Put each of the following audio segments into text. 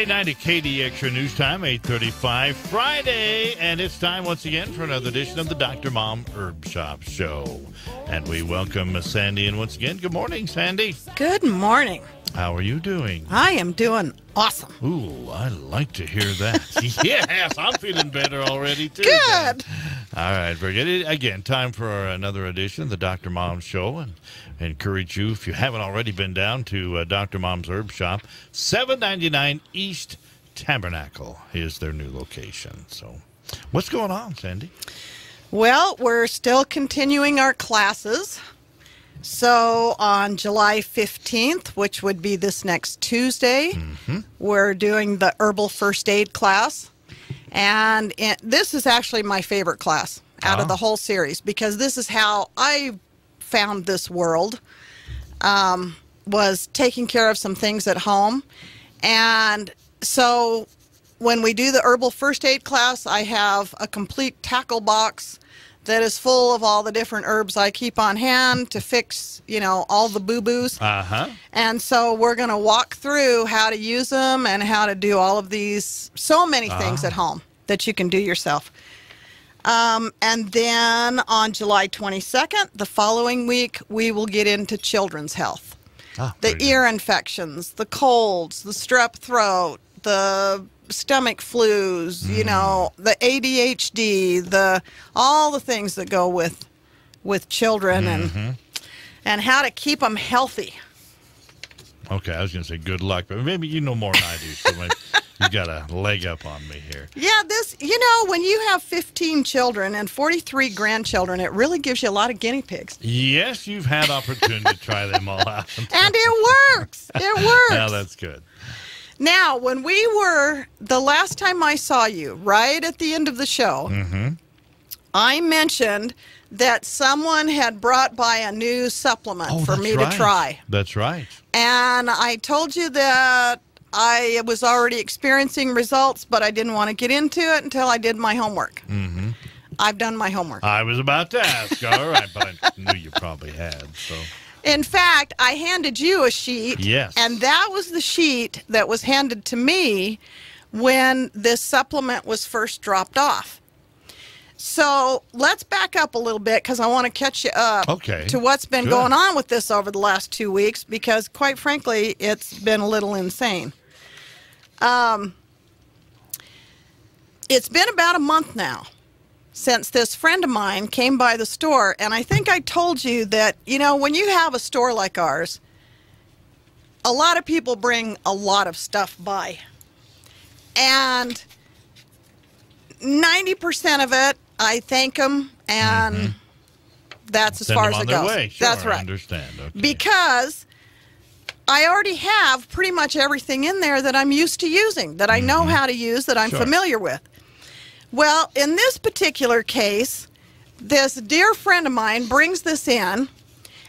890 KDXU News Time, 8:35 Friday, and it's time once again for another edition of the Dr. Mom Herb Shop Show. And we welcome Miss Sandy in once again. Good morning, Sandy. Good morning. How are you doing? I am doing awesome. Ooh, I like to hear that. Yes, I'm feeling better already, too. Good. All right, very good. Again, time for another edition of the Dr. Mom Show. And I encourage you, if you haven't already been down to Dr. Mom's Herb Shop, 799 East Tabernacle is their new location. So what's going on, Sandy? Well, we're still continuing our classes. So on July 15th, which would be this next Tuesday, we're doing the herbal first aid class. And this is actually my favorite class out of the whole series, because this is how I found this world, was taking care of some things at home. And so when we do the herbal first aid class, I have a complete tackle box that is full of all the different herbs I keep on hand to fix, all the boo-boos. And so we're going to walk through how to use them and how to do all of these, so many things at home that you can do yourself. And then on July 22nd, the following week, we will get into children's health. The ear infections, the colds, the strep throat, the stomach flus, the ADHD, all the things that go with children and how to keep them healthy. Okay, I was going to say good luck, but maybe you know more than I do, so maybe you got a leg up on me here. Yeah, when you have 15 children and 43 grandchildren, it really gives you a lot of guinea pigs. Yes, you've had opportunity to try them all out. And it works. It works. Now that's good. Now, when the last time I saw you, right at the end of the show, I mentioned that someone had brought by a new supplement for me to try. That's right. And I told you that I was already experiencing results, but I didn't want to get into it until I did my homework. I've done my homework. I was about to ask. All right, but I knew you probably had, so... In fact, I handed you a sheet, yes, and that was the sheet that was handed to me when this supplement was first dropped off. So let's back up a little bit, because I want to catch you up to what's been going on with this over the last 2 weeks, because quite frankly, it's been a little insane. It's been about a month now since this friend of mine came by the store, and I think I told you that, when you have a store like ours, a lot of people bring a lot of stuff by. And 90% of it, I thank them, and that's as far as it goes. Way. Sure, that's right. I understand. Okay. Because I already have pretty much everything in there that I'm used to using, that I know how to use, that I'm familiar with. Well, in this particular case, this dear friend of mine brings this in,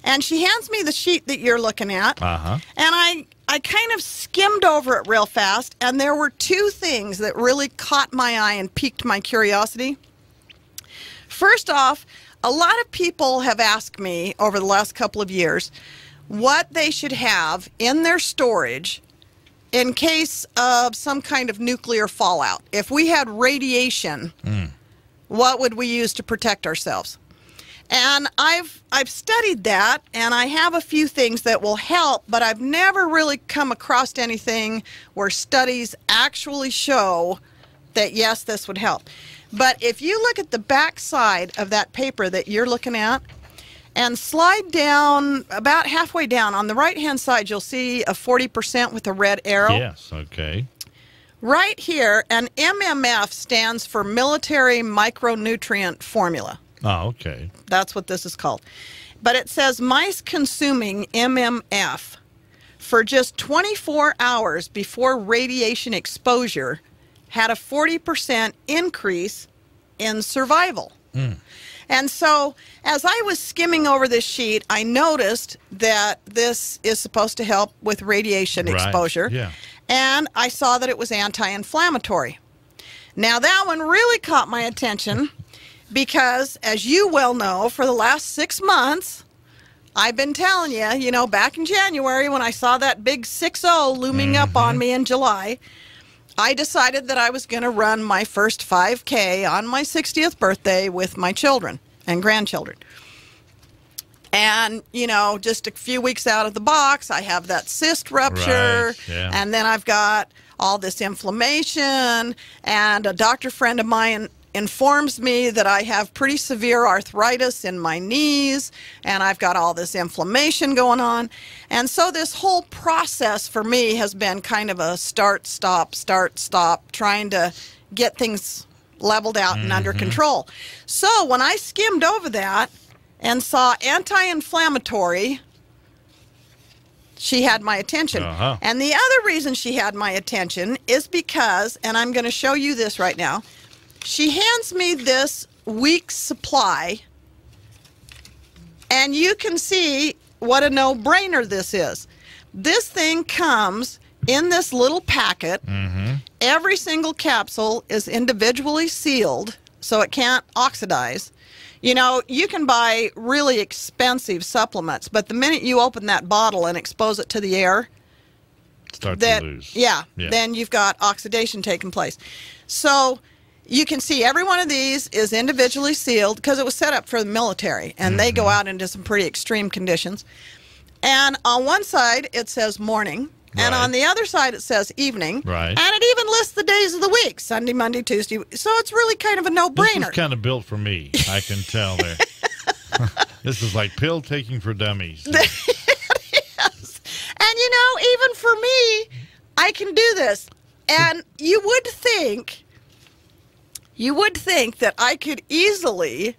and she hands me the sheet that you're looking at, and I kind of skimmed over it real fast, and there were two things that really caught my eye and piqued my curiosity. First off, a lot of people have asked me over the last couple of years what they should have in their storage in case of some kind of nuclear fallout. If we had radiation, what would we use to protect ourselves? And I've studied that, and I have a few things that will help, but I've never really come across anything where studies actually show that, yes, this would help. But if you look at the back side of that paper that you're looking at, and slide down about halfway down. On the right-hand side, you'll see a 40% with a red arrow. Yes, okay. Right here, an MMF stands for Military Micronutrient Formula. Oh, okay. That's what this is called. But it says mice consuming MMF for just 24 hours before radiation exposure had a 40% increase in survival. And so, as I was skimming over this sheet, I noticed that this is supposed to help with radiation exposure. Yeah. And I saw that it was anti-inflammatory. Now, that one really caught my attention because, as you well know, for the last 6 months, I've been telling you, back in January when I saw that big 6-0 looming up on me in July, I decided that I was going to run my first 5K on my 60th birthday with my children and grandchildren. And, you know, just a few weeks out of the box, I have that cyst rupture, Right, yeah. and then I've got all this inflammation, and a doctor friend of mine informs me that I have pretty severe arthritis in my knees, and I've got all this inflammation going on. And so this whole process for me has been kind of a start, stop, trying to get things leveled out and under control. So when I skimmed over that and saw anti-inflammatory, she had my attention. And the other reason she had my attention is because, and I'm going to show you this right now, she hands me this week's supply, and you can see what a no-brainer this is. This thing comes in this little packet. Every single capsule is individually sealed, so it can't oxidize. You know, you can buy really expensive supplements, but the minute you open that bottle and expose it to the air, Start to lose. Yeah, then you've got oxidation taking place. So you can see every one of these is individually sealed because it was set up for the military, and they go out into some pretty extreme conditions. And on one side, it says morning, and on the other side, it says evening. And it even lists the days of the week, Sunday, Monday, Tuesday. So it's really kind of a no-brainer. This is kind of built for me, I can tell there. This is like pill taking for dummies. It is. And, you know, even for me, I can do this. And you would think that I could easily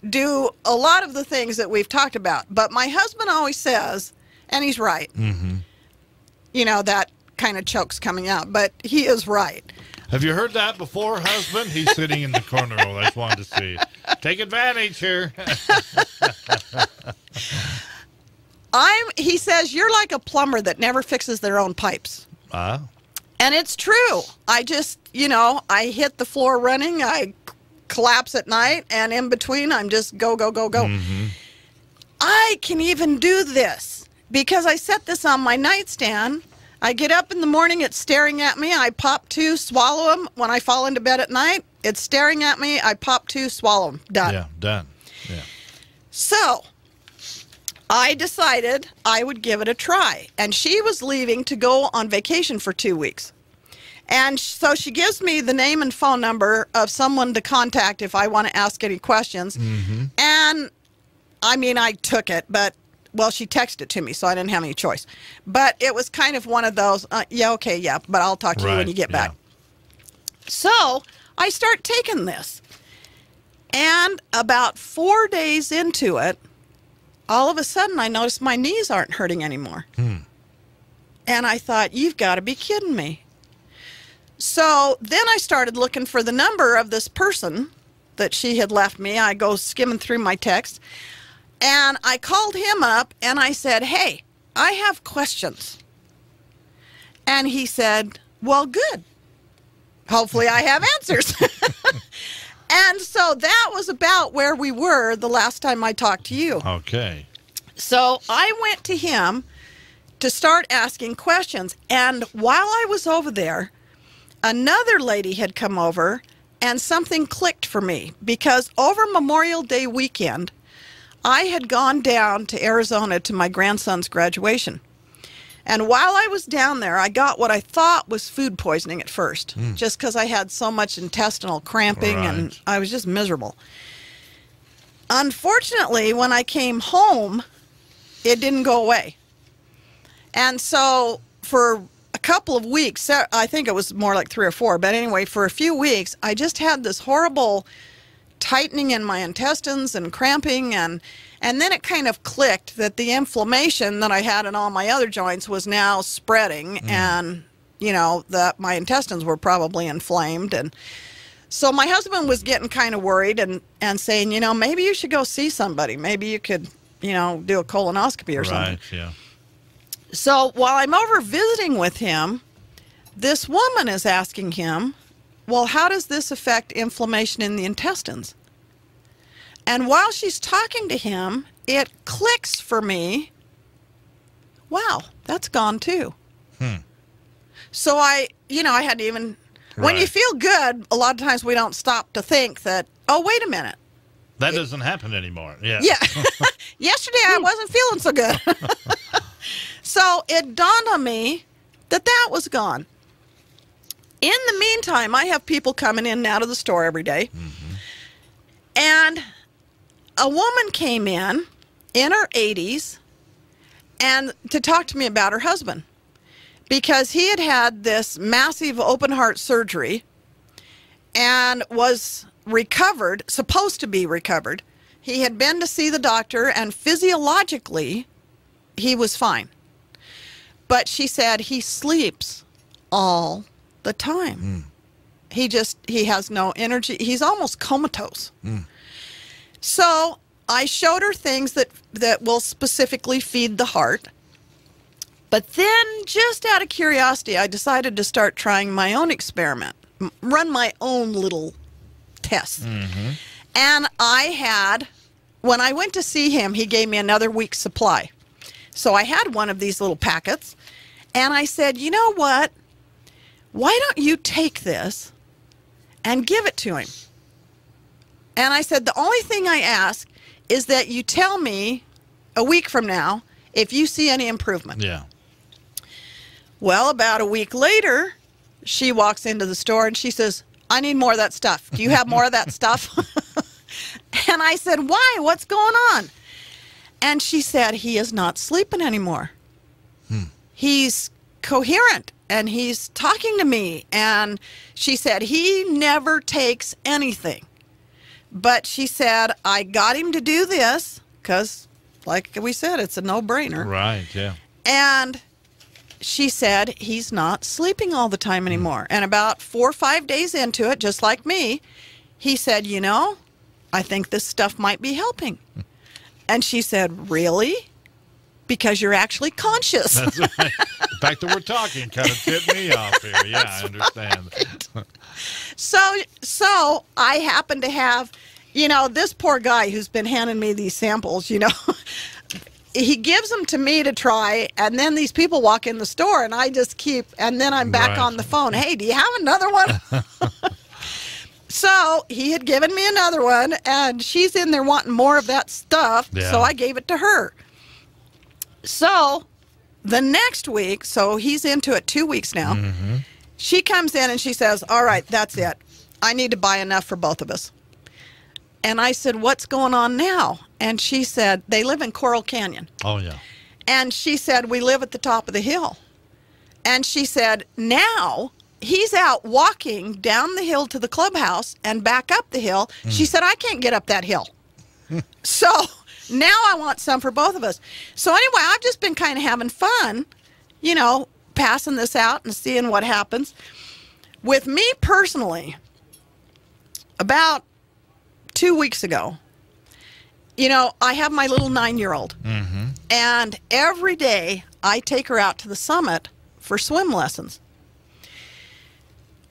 do a lot of the things that we've talked about. But my husband always says, and he's right, you know, that kind of choke's coming out, but he is right. Have you heard that before, husband? He's sitting in the corner. I just wanted to see. Take advantage here. He says, you're like a plumber that never fixes their own pipes. Ah. And it's true. I just, you know, I hit the floor running, I collapse at night, and in between, I'm just go. I can even do this because I set this on my nightstand. I get up in the morning, it's staring at me. I pop 2, swallow them. When I fall into bed at night, it's staring at me. I pop 2, swallow them. Done. Yeah, done. Yeah. So I decided I would give it a try. And she was leaving to go on vacation for 2 weeks. And so she gives me the name and phone number of someone to contact if I want to ask any questions. And, I mean, I took it, but, well, she texted it to me, so I didn't have any choice. But it was kind of one of those, yeah, okay, yeah, but I'll talk to you when you get back. So I start taking this. And about 4 days into it, all of a sudden I noticed my knees aren't hurting anymore. And I thought, you've got to be kidding me. So then I started looking for the number of this person that she had left me. I go skimming through my text, and I called him up and I said, hey, I have questions. And he said, well, good. Hopefully I have answers. And so that was about where we were the last time I talked to you. Okay. So I went to him to start asking questions. And while I was over there, another lady had come over, and something clicked for me because over Memorial Day weekend, I had gone down to Arizona to my grandson's graduation. And while I was down there, I got what I thought was food poisoning at first, just because I had so much intestinal cramping and I was just miserable. Unfortunately, when I came home, it didn't go away. And so for a couple of weeks, I think it was more like 3 or 4, but anyway, for a few weeks, I just had this horrible tightening in my intestines and cramping, and then it kind of clicked that the inflammation that I had in all my other joints was now spreading, and, you know, that my intestines were probably inflamed. And so my husband was getting kind of worried and saying, you know, maybe you should go see somebody. Maybe you could, you know, do a colonoscopy or something. Yeah. So while I'm over visiting with him, this woman is asking him, well, how does this affect inflammation in the intestines? And while she's talking to him, it clicks for me, wow, that's gone too. So I hadn't even, when you feel good, a lot of times we don't stop to think that, oh, wait a minute. That doesn't happen anymore. Yeah. Yeah. Yesterday I wasn't feeling so good. So it dawned on me that was gone. In the meantime, I have people coming in and out of the store every day. Mm-hmm. And a woman came in her 80s and to talk to me about her husband, because he had had this massive open heart surgery and was recovered, supposed to be recovered. He had been to see the doctor, and physiologically he was fine. But she said he sleeps all the time. He has no energy. He's almost comatose. So I showed her things that will specifically feed the heart. But then, just out of curiosity, I decided to start trying my own experiment, run my own little tests. Mm-hmm. And when I went to see him, he gave me another week's supply. So I had one of these little packets, and I said, you know what? Why don't you take this and give it to him? And I said, the only thing I ask is that you tell me a week from now if you see any improvement. Yeah. Well, about a week later, she walks into the store and she says, I need more of that stuff. Do you have more of that stuff? And I said, why? What's going on? And she said, he is not sleeping anymore. He's coherent and he's talking to me. And she said, he never takes anything. But she said, I got him to do this because, like we said, it's a no-brainer. Right, yeah. And she said, he's not sleeping all the time anymore. And about 4 or 5 days into it, just like me, he said, I think this stuff might be helping. And she said, really? Because you're actually conscious. That's right. The fact that we're talking kind of tipped me off here. Yeah, I understand. Right. So I happen to have, this poor guy who's been handing me these samples, he gives them to me to try, and then these people walk in the store, and I just and then I'm back on the phone. Hey, do you have another one? So he had given me another one, and she's in there wanting more of that stuff, so I gave it to her. So the next week, so he's into it 2 weeks now, she comes in and she says, all right, that's it. I need to buy enough for both of us. And I said, what's going on now? And she said, they live in Coral Canyon. Oh, yeah. And she said, we live at the top of the hill. And she said, now he's out walking down the hill to the clubhouse and back up the hill. She said, I can't get up that hill. So now I want some for both of us. So anyway, I've just been kind of having fun, passing this out and seeing what happens. With me personally, about 2 weeks ago, I have my little 9-year-old. And every day I take her out to the summit for swim lessons.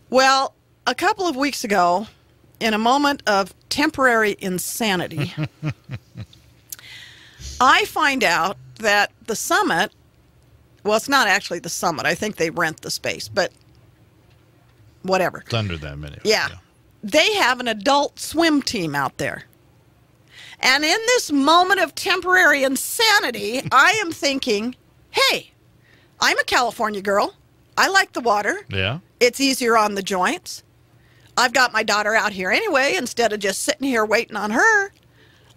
Well, a couple of weeks ago, in a moment of temporary insanity, I find out that the summit, well, it's not actually the summit. I think they rent the space, but whatever. It's under them anyway. Yeah. They have an adult swim team out there. And in this moment of temporary insanity, I am thinking, hey, I'm a California girl. I like the water. Yeah. It's easier on the joints. I've got my daughter out here anyway. Instead of just sitting here waiting on her,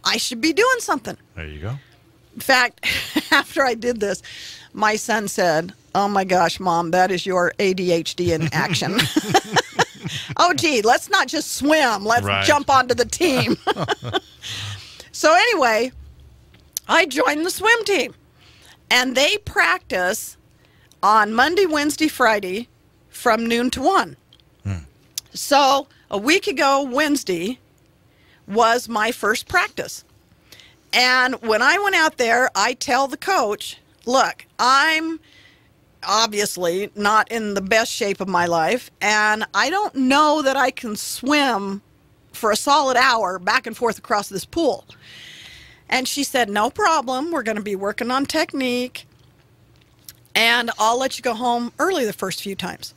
I should be doing something. There you go. In fact, after I did this, my son said, oh my gosh, Mom, that is your ADHD in action. Oh, gee, let's not just swim. Let's jump onto the team. So anyway, I joined the swim team. And they practice on Monday, Wednesday, Friday from noon to 1. So a week ago, Wednesday, was my first practice. And when I went out there, I tell the coach, look, I'm obviously not in the best shape of my life, and I don't know that I can swim for a solid hour back and forth across this pool. And she said, no problem. We're going to be working on technique. and I'll let you go home early the first few times.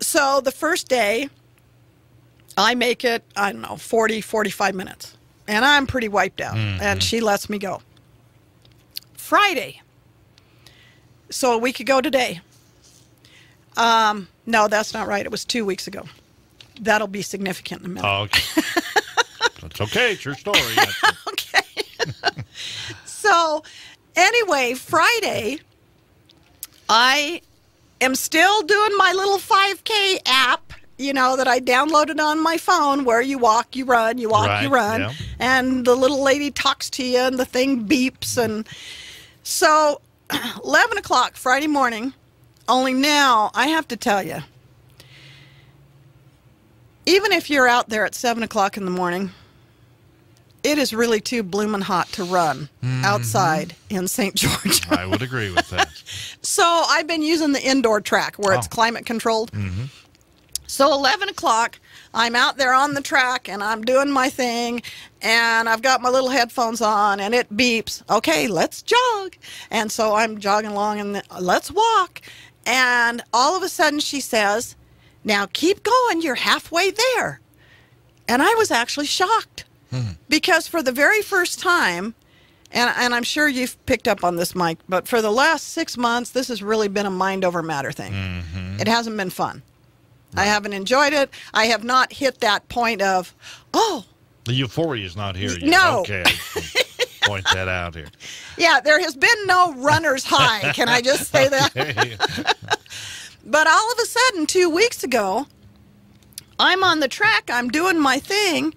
So the first day, I make it, I don't know, 40, 45 minutes. And I'm pretty wiped out. And she lets me go. Friday. So a week ago today. No, that's not right. It was 2 weeks ago. That'll be significant in a minute. Oh, okay. That's okay. It's your story. Okay. So anyway, Friday, I am still doing my little 5K app, you know, that I downloaded on my phone, where you walk, you run, you walk, you run. Yeah. And the little lady talks to you and the thing beeps. And so 11 o'clock Friday morning, only now I have to tell you, even if you're out there at 7 o'clock in the morning, it is really too bloomin' hot to run outside in St. George. I would agree with that. So I've been using the indoor track where it's climate controlled. So 11 o'clock, I'm out there on the track and I'm doing my thing and I've got my little headphones on and it beeps. Okay, let's jog. And so I'm jogging along and let's walk. And all of a sudden she says, now keep going, you're halfway there. And I was actually shocked because for the very first time, and I'm sure you've picked up on this, Mike, but for the last 6 months, this has really been a mind over matter thing. It hasn't been fun. I haven't enjoyed it. I have not hit that point of, oh. The euphoria is not here yet. No. Okay, I can point that out here. Yeah, there has been no runner's high. Can I just say that? Okay. But all of a sudden, 2 weeks ago, I'm on the track. I'm doing my thing.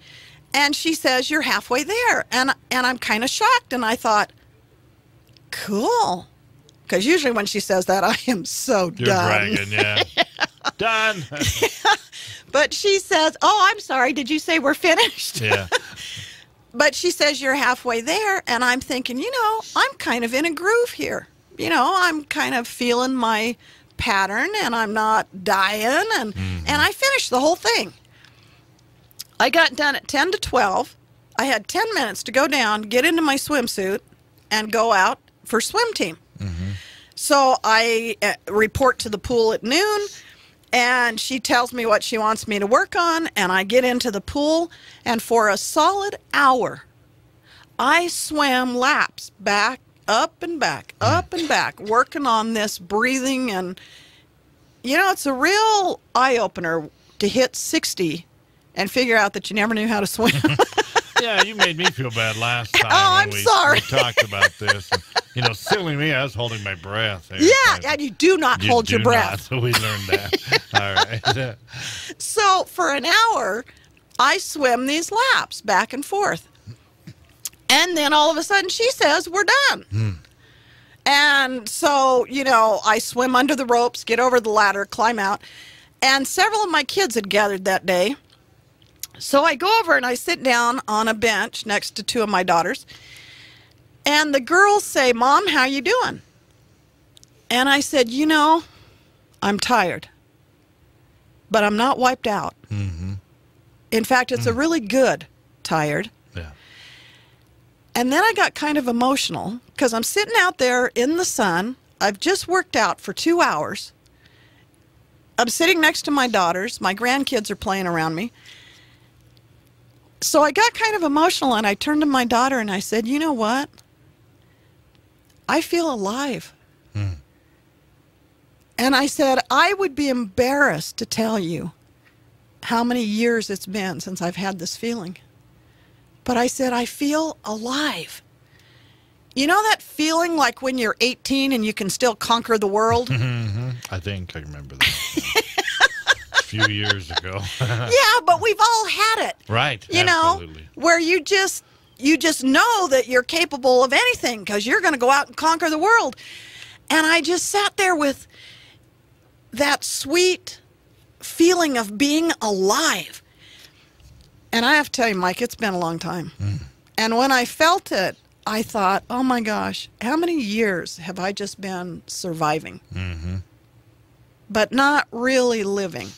And she says, you're halfway there. And I'm kind of shocked. And I thought, cool. Because usually when she says that, I am so You're done. bragging, yeah. Done. But she says, oh, I'm sorry. Did you say we're finished? Yeah. But she says, you're halfway there. And I'm thinking, you know, I'm kind of in a groove here. You know, I'm kind of feeling my pattern and I'm not dying. And I finished the whole thing. I got done at 10 to 12. I had 10 minutes to go down, get into my swimsuit, and go out for swim team. So I report to the pool at noon, and she tells me what she wants me to work on, and I get into the pool, and for a solid hour, I swam laps back, up and back, working on this breathing. And, you know, it's a real eye-opener to hit 60 and figure out that you never knew how to swim. Yeah, you made me feel bad last time. Oh, I'm sorry. We talked about this. And, you know, silly me, I was holding my breath. Yeah, and you do not hold your breath. Not. We learned that. All right. So for an hour, I swim these laps back and forth. And then all of a sudden she says, we're done. And so, you know, I swim under the ropes, get over the ladder, climb out. And several of my kids had gathered that day. So I go over and I sit down on a bench next to two of my daughters. And the girls say, Mom, how you doing? And I said, you know, I'm tired. But I'm not wiped out. In fact, it's a really good tired. Yeah. And then I got kind of emotional because I'm sitting out there in the sun. I've just worked out for 2 hours. I'm sitting next to my daughters. My grandkids are playing around me. So I got kind of emotional and I turned to my daughter and I said, you know what? I feel alive. And I said, I would be embarrassed to tell you how many years it's been since I've had this feeling. But I said, I feel alive. You know that feeling like when you're 18 and you can still conquer the world? I think I remember that. A few years ago. Yeah, but we've all had it. Right. You absolutely. know, where you just know that you're capable of anything because you're going to go out and conquer the world. And I just sat there with that sweet feeling of being alive. And I have to tell you, Mike, it's been a long time. And when I felt it, I thought, oh my gosh, how many years have I just been surviving? But not really living.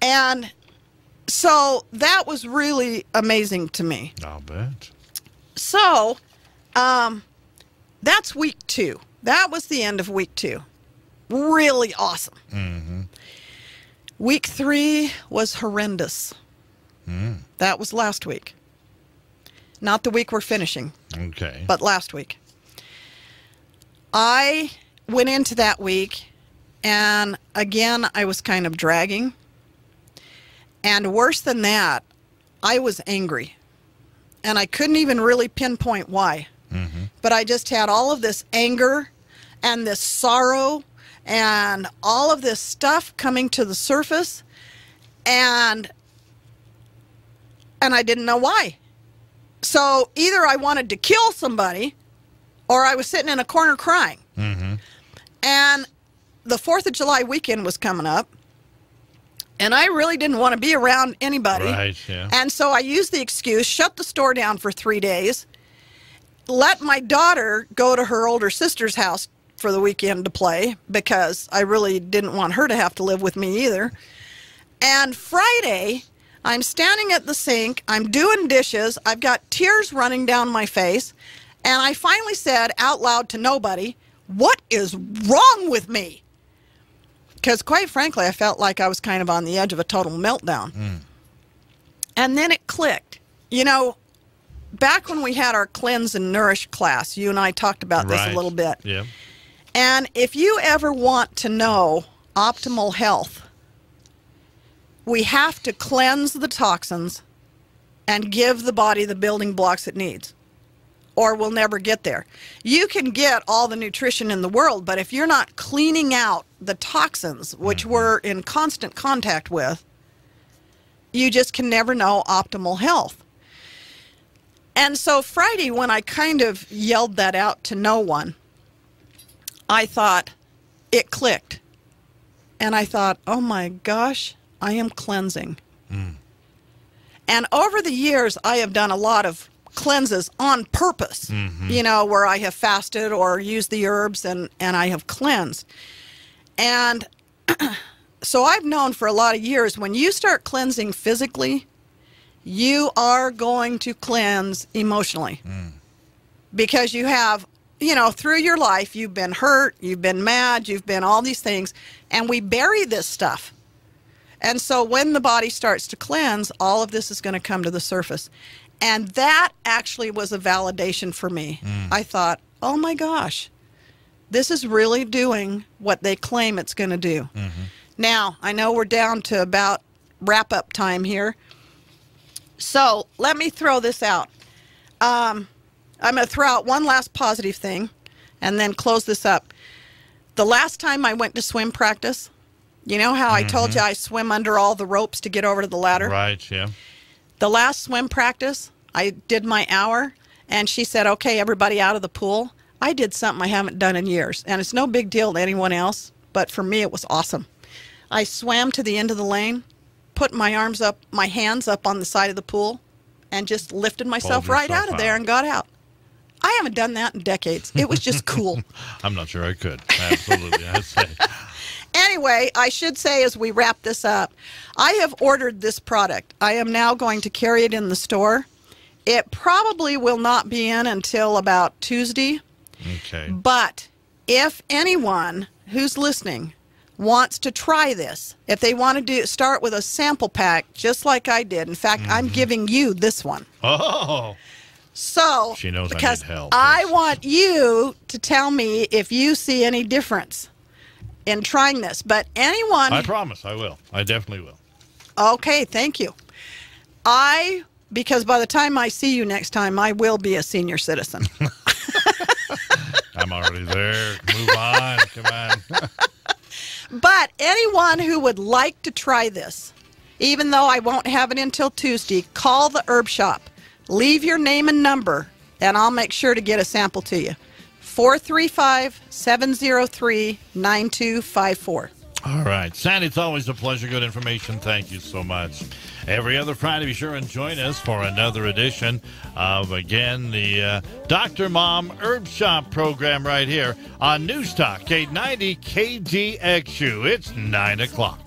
And so that was really amazing to me. I'll bet. So that's week 2. That was the end of week 2. Really awesome. Mm-hmm. Week 3 was horrendous. Mm. That was last week. Not the week we're finishing. Okay. But last week. I went into that week, and again, I was kind of dragging. And worse than that, I was angry. And I couldn't even really pinpoint why. Mm-hmm. But I just had all of this anger and this sorrow and all of this stuff coming to the surface. And I didn't know why. So either I wanted to kill somebody or I was sitting in a corner crying. Mm-hmm. And the 4th of July weekend was coming up. And I really didn't want to be around anybody. Right, yeah. And so I used the excuse, shut the store down for 3 days, let my daughter go to her older sister's house for the weekend to play because I really didn't want her to have to live with me either. And Friday, I'm standing at the sink, I'm doing dishes, I've got tears running down my face, and I finally said out loud to nobody, "What is wrong with me?" Because quite frankly, I felt like I was kind of on the edge of a total meltdown. Mm. And then it clicked. You know, back when we had our Cleanse and Nourish class, you and I talked about this a little bit. Yeah. And if you ever want to know optimal health, we have to cleanse the toxins and give the body the building blocks it needs, or we'll never get there. You can get all the nutrition in the world, but if you're not cleaning out the toxins, which we're in constant contact with, you just can never know optimal health. And so Friday, when I kind of yelled that out to no one, I thought, it clicked. And I thought, oh my gosh, I am cleansing. Mm. And over the years, I have done a lot of cleanses on purpose, you know, where I have fasted or used the herbs and I have cleansed. And so I've known for a lot of years, when you start cleansing physically, you are going to cleanse emotionally. Mm. Because you have, you know, through your life, you've been hurt, you've been mad, you've been all these things, and we bury this stuff. And so when the body starts to cleanse, all of this is going to come to the surface. And that actually was a validation for me. Mm. I thought, oh my gosh, this is really doing what they claim it's going to do. Mm-hmm. Now, I know we're down to about wrap-up time here. So let me throw this out. I'm going to throw out one last positive thing and then close this up. The last time I went to swim practice, you know how I told you I swim under all the ropes to get over to the ladder? Right, yeah. The last swim practice, I did my hour, and she said, okay, everybody out of the pool. I did something I haven't done in years, and it's no big deal to anyone else, but for me it was awesome. I swam to the end of the lane, put my arms up, my hands up on the side of the pool, and just lifted myself right out of there and got out. I haven't done that in decades. It was just cool. I'm not sure I could. Absolutely, I'd say. Anyway, I should say as we wrap this up, I have ordered this product. I am now going to carry it in the store. It probably will not be in until about Tuesday. Okay. But if anyone who's listening wants to try this, if they want to start with a sample pack, just like I did. In fact, I'm giving you this one. Oh. So, She knows because I need help. I want you to tell me if you see any difference in trying this. But anyone... I promise I will. I definitely will. Okay, thank you. Because by the time I see you next time, I will be a senior citizen. I'm already there. Move on. Come on. But anyone who would like to try this, even though I won't have it until Tuesday, call the herb shop. Leave your name and number, and I'll make sure to get a sample to you. 435-703-9254. All right. Sandy, it's always a pleasure. Good information. Thank you so much. Every other Friday, be sure and join us for another edition of, again, the Dr. Mom Herb Shop program right here on News Talk 890 KDXU. It's 9 o'clock.